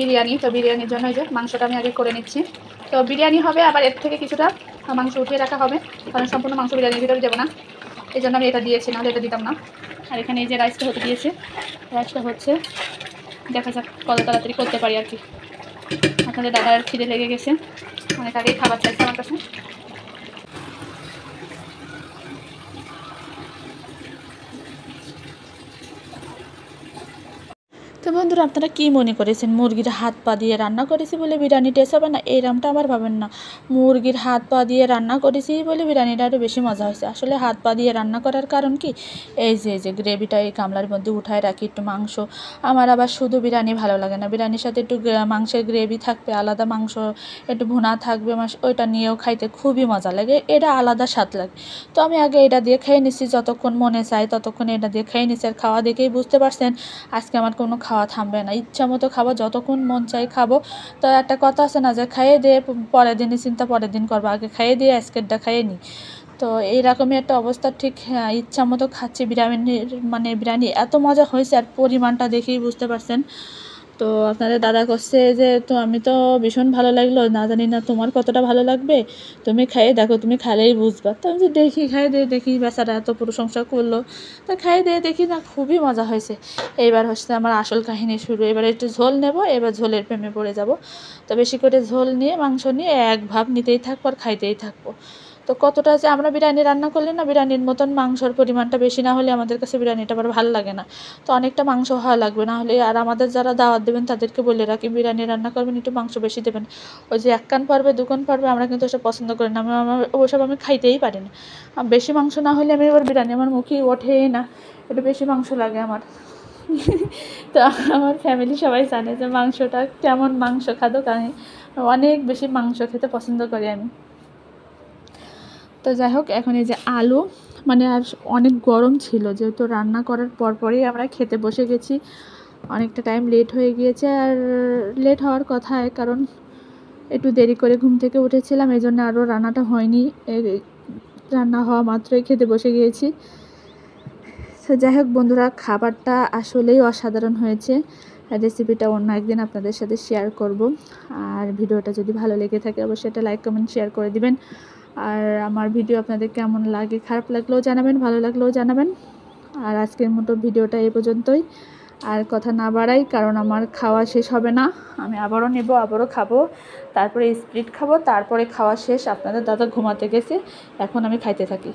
বিরিয়ানি। তো বিরিয়ানির জন্য এই যে মাংসটা আমি আগে করে নিচ্ছি। তো বিরিয়ানি হবে, আবার এর থেকে কিছুটা মাংস উঠিয়ে রাখা হবে, কারণ সম্পূর্ণ মাংস বিরিয়ানির ভিতরে দেবো না, এই জন্য আমি এটা দিয়েছি, নাহলে এটা দিতাম না। আর এখানে এই যে রাইসটা হতে দিয়েছে, রাইসটা হচ্ছে, দেখা যাক কত তাড়াতাড়ি করতে পারি আর কি। আপনাদের দাদার খিদে লেগে গেছে, অনেক আগেই খাবার চাইছে আমার কাছে। তো বন্ধুরা, আপনারা কী মনে করেছেন মুরগির হাত পা দিয়ে রান্না করেছি বলে বিরিয়ানি টেস্ট হবে না? এরমটা আবার ভাবেন না। মুরগির হাত পা দিয়ে রান্না করেছি বলে বিরিয়ানিটা আরও বেশি মজা হয়েছে। আসলে হাত পা দিয়ে রান্না করার কারণ কি, এই যে গ্রেভিটা এই গামলার মধ্যে উঠায় রাখি একটু মাংস। আমার আবার শুধু বিরিয়ানি ভালো লাগে না, বিরিয়ানির সাথে একটু মাংসের গ্রেভি থাকবে, আলাদা মাংস একটু ভুনা থাকবে, ওইটা নিয়েও খাইতে খুবই মজা লাগে, এটা আলাদা স্বাদ লাগে। তো আমি আগে এটা দিয়ে খেয়ে নিচ্ছি, যতক্ষণ মনে চাই ততক্ষণ এটা দিয়ে খেয়ে নিচ্ছি। আর খাওয়া দেখেই বুঝতে পারছেন আজকে আমার কোনো খাওয়া থামবে না, ইচ্ছা মতো খাবো, যতক্ষণ মন চাই খাবো। তো একটা কথা আছে না যে খাইয়ে দিয়ে পরের দিনই চিন্তা পরের দিন করবো, আগে খাইয়ে দিয়ে আজকেরটা খাইয়ে নিই। তো এইরকমই একটা অবস্থা, ঠিক ইচ্ছা মতো খাচ্ছি। বিরিয়ানি এত মজা হয়েছে, আর পরিমাণটা দেখেই বুঝতে পারছেন। তো আপনাদের দাদা করছে যে, তো আমি তো ভীষণ ভালো লাগলো, না জানি না তোমার কতটা ভালো লাগবে, তুমি খাইয়ে দেখো, তুমি খাইলেই বুঝবা। তো আমি যে দেখি, খাই দিয়ে দেখি, বেচারা এত প্রশংসা করলো, তো খাই দিয়ে দেখি না খুবই মজা হয়েছে। এইবার হচ্ছে আমার আসল কাহিনী শুরু, এবার একটু ঝোল নেব, এবার ঝোলের প্রেমে পড়ে যাব। তো বেশি করে ঝোল নিয়ে মাংস নিয়ে এক ভাব নিতেই থাকবো আর খাইতেই থাকবো। তো কতটা যে আমরা বিরিয়ানি রান্না করলে না, বিরিয়ানির মতন মাংসর পরিমাণটা বেশি না হলে আমাদের কাছে বিরিয়ানিটা আবার ভালো লাগে না। তো অনেকটা মাংস হওয়া লাগবে, না হলে। আর আমাদের যারা দাওয়াত দেবেন তাদেরকে বলে রাখি, বিরিয়ানি রান্না করবেন একটু মাংস বেশি দেবেন। ওই যে এক কান পারবে দু কান পারবে, আমরা কিন্তু ওসব পছন্দ করি না, আমার ওসব আমি খাইতেই পারি না। বেশি মাংস না হলে আমি এবার বিরিয়ানি আমার মুখেই ওঠেই না, একটু বেশি মাংস লাগে আমার। তো আমার ফ্যামিলি সবাই জানে যে মাংসটা কেমন মাংস খাদক, আমি অনেক বেশি মাংস খেতে পছন্দ করি আমি। তো যাই হোক, এখন এই যে আলু, আর অনেক গরম ছিল, যেহেতু রান্না করার পরপরই আমরা খেতে বসে গেছি, অনেকটা টাইম লেট হয়ে গিয়েছে। আর লেট হওয়ার কথায়, কারণ একটু দেরি করে ঘুম থেকে উঠেছিলাম, এই জন্য আরও রান্নাটা হয়নি, রান্না হওয়া মাত্রই খেতে বসে গিয়েছি। তো যাই হোক বন্ধুরা, খাবারটা আসলেই অসাধারণ হয়েছে। রেসিপিটা অন্য একদিন আপনাদের সাথে শেয়ার করব। আর ভিডিওটা যদি ভালো লেগে থাকে অবশ্যই এটা লাইক কমেন্ট শেয়ার করে দিবেন। আর আমার ভিডিও আপনাদের কেমন লাগে, খারাপ লাগলেও জানাবেন, ভালো লাগলেও জানাবেন। আর আজকের মতো ভিডিওটা এই পর্যন্তই, আর কথা না বাড়াই, কারণ আমার খাওয়া শেষ হবে না, আমি আবারও নেব, আবারও খাবো, তারপরে স্প্রিট খাবো, তারপরে খাওয়া শেষ। আপনাদের দাদা ঘুমাতে গেছে, এখন আমি খাইতে থাকি।